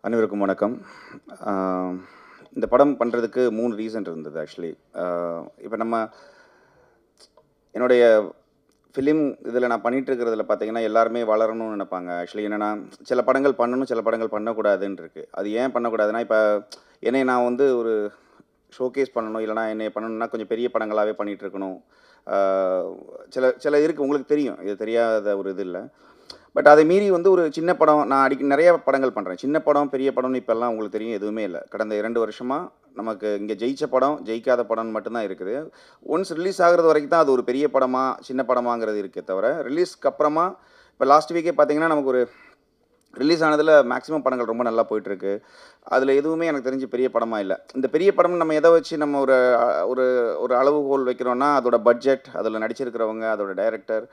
அனைவருக்கும் வணக்கம். ஆ, இந்த படம் பண்ணுறதுக்கு 3 ரீசன் இருந்தது ஆக்சுவலி. இப்போ என்னுடைய ஃபிலிம் இதில் நான் பண்ணிட்டு இருக்கிறதுல பார்த்தீங்கன்னா, எல்லாருமே வளரணும்னு நினைப்பாங்க. ஆக்சுவலி என்னன்னா, சில படங்கள் பண்ணணும், சில படங்கள் பண்ணக்கூடாதுன்னு இருக்கு. அது ஏன் பண்ணக்கூடாதுன்னா, இப்போ என்னைய நான் வந்து ஒரு ஷோகேஸ் பண்ணணும், இல்லைனா என்னைய பண்ணணும்னா கொஞ்சம் பெரிய படங்களாவே பண்ணிட்டு இருக்கணும். ஆ, சில சில இருக்கு, உங்களுக்கு தெரியும். இது தெரியாத ஒரு இது இல்ல. பட் அதை மீறி வந்து ஒரு சின்ன படம் நான் நெறைய படங்கள் பண்றேன். சின்ன படம், பெரிய படம்னு இப்பல்லாம் உங்களுக்கு தெரியும் எதுவுமே இல்ல. கடந்த 2 வருஷமா நமக்கு இங்க ஜெயிச்ச படம், ஜெயிக்காத படம்னு மட்டும் தான் இருக்குது. ஒன்ஸ் ரிலீஸ் ஆகுறது வரைக்கும் தான் அது ஒரு பெரிய படமா, சின்ன படமாங்கிறது இருக்கே தவிர, ரிலீஸ்க்கு அப்புறமா இப்ப லாஸ்ட் வீக்கே பார்த்தீங்கன்னா, நமக்கு ஒரு ரிலீஸ் ஆனதுல மேக்ஸிமம் படங்கள் ரொம்ப நல்லா போயிட்டுருக்கு. அதுல எதுவுமே எனக்கு தெரிஞ்சு பெரிய படமா இல்ல. இந்த பெரிய படம் நம்ம எத வச்சு நம்ம ஒரு ஒரு ஒரு அளவுகோல் வைக்கிறோம்னா, அதோட பட்ஜெட், அதுல நடிச்சிருக்கிறவங்க, அதோட டைரக்டர்,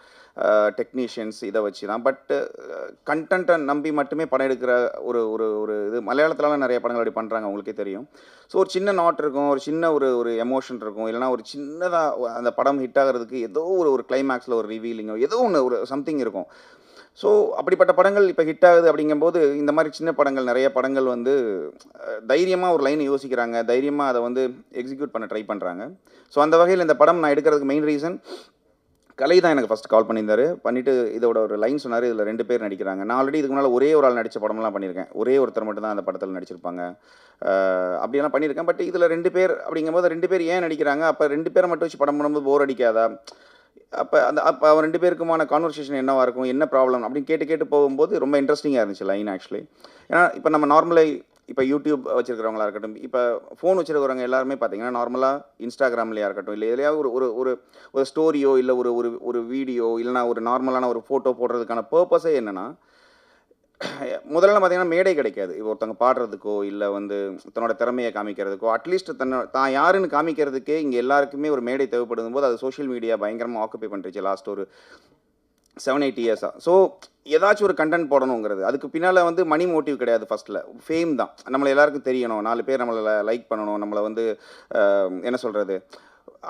டெக்னீஷியன்ஸ் இத வச்சு தான். பட் கன்டென்ட்ட நம்பி மட்டுமே படம் எடுக்கிற ஒரு ஒரு ஒரு இது மலையாளத்துலலாம் நெறைய படங்கள் அப்படி பண்றாங்க, உங்களுக்கே தெரியும். ஸோ ஒரு சின்ன நாட் இருக்கும், ஒரு சின்ன ஒரு ஒரு எமோஷன் இருக்கும், இல்லன்னா ஒரு சின்னதா அந்த படம் ஹிட் ஆகுறதுக்கு ஏதோ ஒரு ஒரு கிளைமாக்ஸ்ல ஒரு ரிவீலிங்கோ ஏதோ ஒண்ணு ஒரு சம்திங் இருக்கும். ஸோ அப்படிப்பட்ட படங்கள் இப்ப ஹிட் ஆகுது அப்படிங்கும்போது, இந்த மாரி சின்ன படங்கள் நெறைய படங்கள் வந்து தைரியமா ஒரு லைன் யோசிக்கிறாங்க. தைரியமா அத வந்து எக்ஸிக்யூட் பண்ண ட்ரை பண்றாங்க. ஸோ அந்த வகையில இந்த படம் நான் எடுக்கிறதுக்கு மெயின் ரீசன் கலை தான் எனக்கு ஃபர்ஸ்ட் கால் பண்ணியிருந்தாரு. பண்ணிட்டு இதோட ஒரு லைன் சொன்னாரு. இதுல 2 பேர் நடிக்கிறாங்க. நான் ஆல்ரெடி இதுக்கு முன்னால ஒரே ஒரு ஆள் நடிச்ச படம்லாம் பண்ணியிருக்கேன். ஒரே ஒருத்தர் மட்டும் தான் அந்த படத்துல நடிச்சிருப்பாங்க. அப்படியெல்லாம் பண்ணியிருக்கேன். பட் இதுல 2 பேர் அப்படிங்கும்போது 2 பேர் ஏன் நடிக்கிறாங்க? அப்ப 2 பேர மட்டும் வச்சு படம் பண்ணும்போது போர் அடிக்காதா? அப்ப அவன் 2 பேருக்குமான கான்வர்சேஷன் என்னவா இருக்கும்? என்ன ப்ராப்ளம்? அப்படின்னு கேட்டு கேட்டு போகும்போது ரொம்ப இன்ட்ரஸ்டிங்கா இருந்துச்சு லைன் ஆக்சுவலி. ஏன்னா, இப்ப நம்ம நார்மலா இப்ப YouTube வச்சிருக்கிறவங்களா இருக்கட்டும், இப்ப ஃபோன் வச்சிருக்கிறவங்க எல்லாருமே பார்த்தீங்கன்னா, நார்மலா Instagramலயா இருக்கட்டும், இல்ல எதுலயாவது ஒரு ஒரு ஒரு ஒரு ஸ்டோரியோ, இல்ல ஒரு ஒரு ஒரு வீடியோ, இல்லன்னா ஒரு நார்மலான ஒரு ஃபோட்டோ போடுறதுக்கான பர்ப்பஸே என்னன்னா, முதல்லலாம் பார்த்தீங்கன்னா, மேடை கிடைக்காது. ஒருத்தவங்க பாடுறதுக்கோ, இல்ல வந்து தன்னோட திறமைய காமிக்கிறதுக்கோ, அட்லீஸ்ட் தான் யாருன்னு காமிக்கிறதுக்கே இங்க எல்லாருக்குமே ஒரு மேடை தேவைப்படும்போது, அது சோசியல் மீடியா பயங்கரமா ஆக்குபை பண்ணிருச்சு லாஸ்ட் ஒரு 7, 8 இயர்ஸா. ஸோ ஏதாச்சும் ஒரு கன்டென்ட் போடணுங்கிறது. அதுக்கு பின்னால வந்து மணி மோட்டிவ் கிடையாது ஃபர்ஸ்ட்ல. ஃபேம் தான். நம்மள எல்லாருக்கும் தெரியணும். 4 பேர் நம்மள லைக் பண்ணணும். நம்மள வந்து என்ன சொல்றது?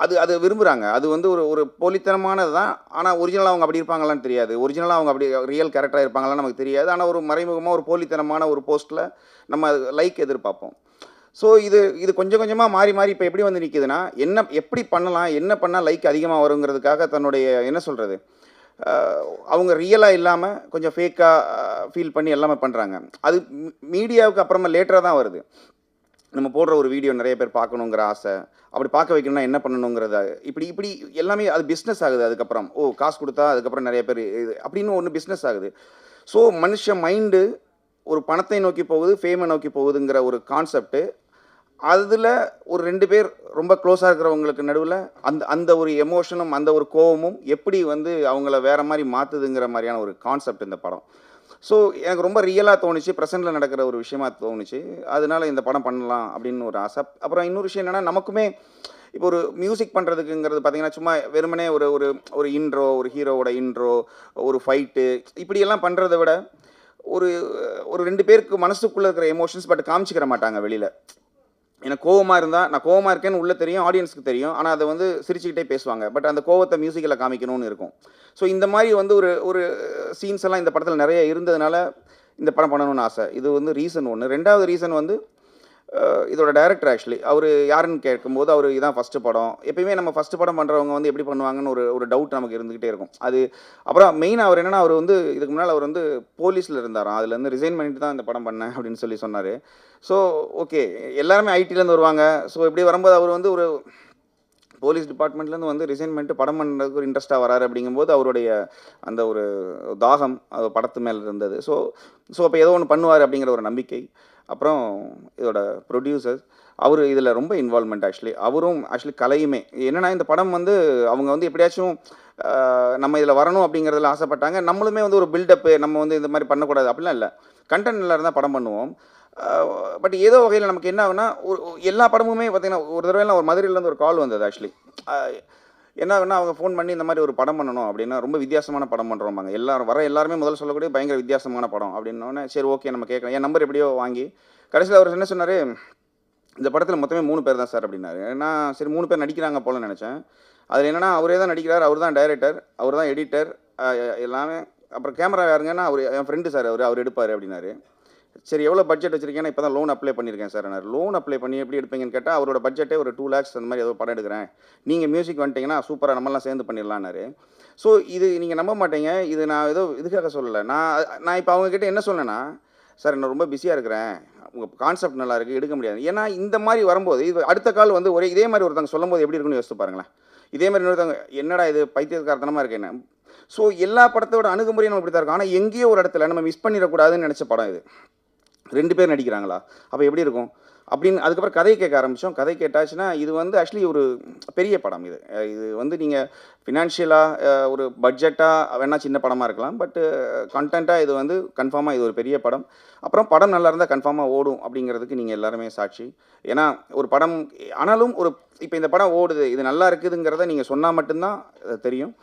அது அது விரும்புறாங்க. அது வந்து ஒரு ஒரு போலித்தனமானது தான். ஆனா ஒரிஜினலா அவங்க அப்படி இருப்பாங்களான்னு தெரியாது. ஒரிஜினலா அவங்க அப்படி ரியல் கேரக்டரா இருப்பாங்களான்னு நமக்கு தெரியாது. ஆனா ஒரு மறைமுகமா ஒரு போலித்தனமான ஒரு போஸ்ட்ல நம்ம லைக் எதிர்பார்ப்போம். ஸோ இது இது கொஞ்சம் கொஞ்சமா மாறி மாறி இப்ப எப்படி வந்து நிக்குதுன்னா, எப்படி பண்ணலாம்? என்ன பண்ணா லைக் அதிகமா வருங்கிறதுக்காக தன்னுடைய என்ன சொல்றது? அ அவங்க ரியலா இல்லாம கொஞ்சம் ஃபேக்கா ஃபீல் பண்ணி எல்லாமே பண்றாங்க. அது மீடியாவுக்கு அப்புறமா லேட்டரா தான் வருது. நம்ம போடுற ஒரு வீடியோ நெறைய பேர் பார்க்கணுங்கிற ஆசை. அப்படி பார்க்க வைக்கணும்னா என்ன பண்ணணுங்கிறத இப்படி இப்படி எல்லாமே அது பிசினஸ் ஆகுது அதுக்கப்புறம். ஓ! காசு குடுத்தா அதுக்கப்புறம் நெறைய பேர் இது அப்படின்னு ஒண்ணு பிசினஸ் ஆகுது. ஸோ மனுஷ மைண்டு ஒரு பணத்தை நோக்கி போகுது, ஃபேம நோக்கி போகுதுங்கிற ஒரு கான்செப்ட் அதுல ஒரு 2 பேர் ரொம்ப க்ளோஸா இருக்கிறவங்களுக்கு நடுவுல, அந்த அந்த ஒரு எமோஷனும், அந்த ஒரு கோவமும் எப்படி வந்து அவங்கள வேற மாரி மாத்துதுங்கிற மாரியான ஒரு கான்செப்ட் இந்த படம். ஸோ எனக்கு ரொம்ப ரியலா தோணுச்சு. பிரசன்ட்ல நடக்கிற ஒரு விஷயமா தோணுச்சு. அதனால இந்த படம் பண்ணலாம் அப்படின்னு ஒரு ஆசை. அப்புறம் இன்னொரு விஷயம் என்னன்னா, நமக்குமே இப்போ ஒரு மியூசிக் பண்றதுக்குங்கிறது பார்த்தீங்கன்னா, சும்மா வெறுமனே ஒரு ஒரு ஒரு இன்ட்ரோ, ஒரு ஹீரோவோட இன்ட்ரோ, ஒரு ஃபைட்டு இப்படியெல்லாம் பண்றத விட, ஒரு ஒரு 2 பேருக்கு மனசுக்குள்ள இருக்கிற எமோஷன்ஸ் பட் காமிச்சுக்கிற மாட்டாங்க வெளியில. எனக்கு கோவமா இருந்தா, நான் கோவமா இருக்கேன்னு உள்ள தெரியும். ஆடியன்ஸ்க்கு தெரியும். ஆனா அத வந்து சிரிச்சுக்கிட்டே பேசுவாங்க. பட் அந்த கோவத்த மியூசிக்ல காமிக்கணும்னு இருக்கும். ஸோ இந்த மாரி வந்து ஒரு ஒரு சீன்ஸ் எல்லாம் இந்த படத்துல நெறைய இருந்ததுனால, இந்த படம் பண்ணணும்னு ஆசை. இது வந்து ரீசன் 1. 2வது ரீசன் வந்து இதோட டைரக்டர் ஆக்சுவலி. அவரு யாருன்னு கேட்கும்போது, அவரு இதான் ஃபர்ஸ்ட் படம். எப்பயுமே நம்ம ஃபர்ஸ்ட் படம் பண்றவங்க வந்து எப்படி பண்ணுவாங்கன்னு ஒரு ஒரு டவுட் நமக்கு இருந்துகிட்டே இருக்கும். அது அப்புறம் மெயினா அவர் என்னன்னா, அவரு வந்து இதுக்கு முன்னால அவர் வந்து போலீஸ்ல இருந்தாராம். அதுலருந்து ரிசைன் பண்ணிட்டு தான் இந்த படம் பண்ணேன் அப்படின்னு சொல்லி சொன்னாரு. So okay. எல்லாருமே ஐடிலேருந்து வருவாங்க. ஸோ இப்படி வரும்போது அவர் வந்து ஒரு போலீஸ் டிபார்ட்மெண்ட்லேருந்து வந்து ரிசைன் பண்ணிட்டு படம் பண்ணுறதுக்கு ஒரு இன்ட்ரெஸ்ட்டா வராரு அப்படிங்கும்போது, அவருடைய அந்த ஒரு தாகம் படத்து மேல இருந்தது. ஸோ ஸோ அப்ப ஏதோ ஒண்ணு பண்ணுவாரு அப்படிங்கிற ஒரு நம்பிக்கை. அப்புறம் இதோட புரொடியூசர், அவரு இதுல ரொம்ப இன்வால்வ்மென்ட் ஆக்சுவலி. அவரும் ஆக்சுவலி கலையுமே. என்னன்னா இந்த படம் வந்து அவங்க வந்து எப்படியாச்சும் நம்ம இதுல வரணும் அப்படிங்கிறதுல ஆசைப்பட்டாங்க. நம்மளுமே வந்து ஒரு பில்டப் நம்ம வந்து இந்த மாரி பண்ணக்கூடாது அப்படிலாம் இல்ல. கன்டென்ட் நல்லா இருந்தா படம் பண்ணுவோம். அ பட் ஏதோ வகையில நமக்கு என்ன ஆகும்னா, எல்லா படமுமே பார்த்தீங்கன்னா, ஒரு தடவைலாம் ஒரு மதுரையிலேருந்து ஒரு கால் வந்தது ஆக்சுவலி. அ என்ன ஆகும்னா, அவங்க ஃபோன் பண்ணி இந்த மாரி ஒரு படம் பண்ணணும் அப்படின்னா, ரொம்ப வித்தியாசமான படம் பண்றோம்பாங்க. எல்லாருமே முதல்ல சொல்லக்கூடிய பயங்கர வித்தியாசமான படம் அப்படின்னோனே, சரி ஓகே நம்ம கேட்கலாம். என் நம்பர் எப்படியோ வாங்கி, கடைசியில அவரு என்ன சொன்னாரு, இந்த படத்தில மொத்தமே 3 பேர் தான் சார் அப்படின்னாரு. நான் சரி 3 பேர் நடிக்கிறாங்க போலன்னு நெனச்சேன். அதில என்னன்னா, அவரே தான் நடிக்கிறார், அவரு தான் டைரக்டர், அவரு தான் எடிட்டர், எல்லாமே. அப்புறம் கேமரா யாருங்கன்னா, அவரு என் ஃப்ரெண்டு சார் அவரு எடுப்பாரு அப்படின்னாரு. சரி எவ்வளோ பட்ஜெட் வச்சிருக்கேன்னா இப்போ தான் லோன் அப்ளை பண்ணியிருக்கேன் சார். நான் லோன் அப்ளை பண்ணி எப்படி எடுப்பீங்கன்னு கேட்டால் அவரோட பட்ஜெட்டே ஒரு 2 லேக்ஸ் அந்த மாதிரி ஏதோ படம் எடுக்கிறேன். நீங்கள் மியூசிக் வந்துட்டீங்கன்னா சூப்பராக நம்மலாம் சேர்ந்து பண்ணிடலான்னாரு. ஸோ இது நீங்கள் நம்ப மாட்டீங்க. இது நான் ஏதோ இதுக்காக சொல்லலை. நான் இப்போ அவங்ககிட்ட என்ன சொன்னேன்னா, சார் நான் ரொம்ப பிஸியாக இருக்கிறேன். உங்கள் கான்செப்ட் நல்லா இருக்குது எடுக்க முடியாது. ஏன்னா இந்த மாதிரி வரும்போது இது அடுத்த கால் வந்து ஒரே இதே மாதிரி ஒருத்தவங்க சொல்லும்போது எப்படி இருக்குன்னு யோசிச்சு பாருங்களேன். இதே மாதிரி இன்னொருத்தவங்க என்னடா இது பைத்தியக்காரத்தனமாக இருக்கு என்ன. ஸோ எல்லா படத்தோட அணுகுமுறையும் இப்படி தான் இருக்கும். ஆனால் எங்கேயோ ஒரு இடத்துல நம்ம மிஸ் பண்ணிடக்கூடாதுன்னு நினச்ச படம் இது. 2 பேர் நடிக்கிறாங்களா? அப்ப எப்படி இருக்கும்? அப்படின்னு அதுக்கப்புறம் கதை கேட்க ஆரம்பிச்சோம். கதை கேட்டாச்சுன்னா, இது வந்து ஆக்சுவலி ஒரு பெரிய படம் இது. இது வந்து நீங்க ஃபினான்ஷியலா ஒரு பட்ஜெட்டா வேணா சின்ன படமா இருக்கலாம். பட் கன்டென்ட்டா இது வந்து கன்ஃபார்மா இது ஒரு பெரிய படம். அப்புறம் படம் நல்லா இருந்தா கன்ஃபார்மா ஓடும் அப்படிங்கிறதுக்கு நீங்க எல்லாருமே சாட்சி. ஏன்னா, ஒரு படம் ஆனாலும் இப்ப இந்த படம் ஓடுது, இது நல்லா இருக்குதுங்கிறத நீங்க சொன்னா மட்டும் தான் தெரியும்.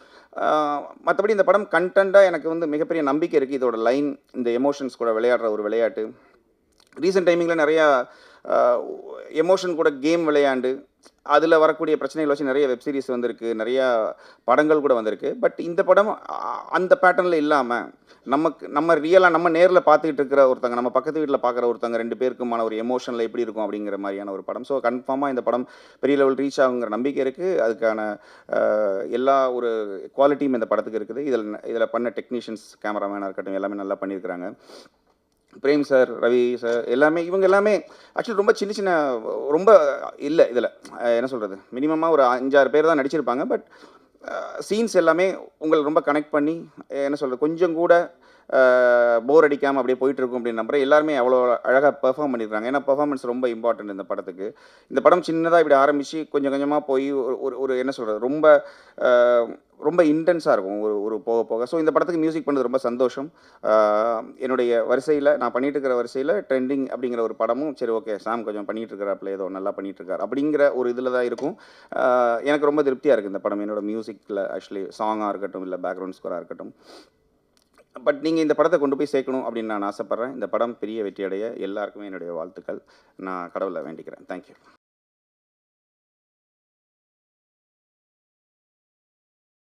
மத்தபடி இந்த படம் கன்டென்ட்டா எனக்கு வந்து மிகப்பெரிய நம்பிக்கை இருக்கு. இதோட லைன், இந்த எமோஷன்ஸ் கூட விளையாடுற ஒரு விளையாட்டு. ரீசெண்ட் டைமிங்கில் நிறையா எமோஷன் கூட கேம் விளையாண்டு அதில் வரக்கூடிய பிரச்சனைகள் வச்சு நிறைய வெப் சீரிஸ் வந்திருக்கு, நிறையா படங்கள் கூட வந்திருக்கு. பட் இந்த படம் அந்த பேட்டர்னில் இல்லாமல் நம்ம ரியலாக நம்ம நேரில் பார்த்துக்கிட்டு இருக்கிற ஒருத்தங்க, நம்ம பக்கத்து வீட்டில் பார்க்குற ஒருத்தங்க 2 பேருக்குமான ஒரு எமோஷனில் எப்படி இருக்கும் அப்படிங்கிற மாதிரியான ஒரு படம். ஸோ கன்ஃபார்மாக இந்த படம் பெரிய லெவல் ரீச் ஆகுங்கிற நம்பிக்கை இருக்குது. அதுக்கான எல்லா ஒரு குவாலிட்டியும் இந்த படத்துக்கு இருக்குது. இதில் பண்ண டெக்னீஷியன்ஸ், கேமராமேனாக இருக்கட்டும், எல்லாமே நல்லா பண்ணியிருக்கிறாங்க. பிரேம் சார், ரவி சார் எல்லாமே இவங்க எல்லாமே ஆக்சுவலி ரொம்ப சின்ன சின்ன ரொம்ப இல்லை இதில் என்ன சொல்கிறது, மினிமமாக ஒரு 5-6 பேர் தான் நடிச்சிருப்பாங்க. பட் சீன்ஸ் எல்லாமே உங்களை ரொம்ப கனெக்ட் பண்ணி என்ன சொல்கிறது, கொஞ்சம் கூட போர் அடிக்காமல் அப்படியே போயிட்டுருக்கும் அப்படின்னு நம்புறேன். எல்லாருமே அவ்வளோ அழகாக பெர்ஃபார்ம் பண்ணியிருக்காங்க. ஏன்னா பெர்ஃபார்மன்ஸ் ரொம்ப இம்பார்ட்டன்ட் இந்த படத்துக்கு. இந்த படம் சின்னதாக இப்படி ஆரம்பித்து கொஞ்சம் கொஞ்சமாக போய் ஒரு என்ன சொல்கிறது, ரொம்ப இன்டென்ஸாக இருக்கும் ஒரு போக போக. ஸோ இந்த படத்துக்கு மியூசிக் பண்ணது ரொம்ப சந்தோஷம். என்னுடைய வரிசையில் நான் பண்ணிட்டு இருக்கிற வரிசையில் ட்ரெண்டிங் அப்படிங்கிற ஒரு படமும் சரி ஓகே சாம் கொஞ்சம் பண்ணிகிட்டு இருக்கிறாப்புல, ஏதோ நல்லா பண்ணிகிட்டு இருக்கார் அப்படிங்கிற ஒரு இதில் தான் இருக்கும். எனக்கு ரொம்ப திருப்தியாக இருக்குது இந்த படம். என்னோட மியூசிக்கில் ஆக்சுவலி சாங்காக இருக்கட்டும், இல்லை பேக்ரவுண்ட் ஸ்கோராக இருக்கட்டும். பட் நீங்கள் இந்த படத்தை கொண்டு போய் சேர்க்கணும் அப்படின்னு நான் ஆசைப்பட்றேன். இந்த படம் பெரிய வெற்றி அடைய எல்லாருக்குமே என்னுடைய வாழ்த்துக்கள். நான் கடவுளை வேண்டிக்கிறேன். தேங்க்யூ.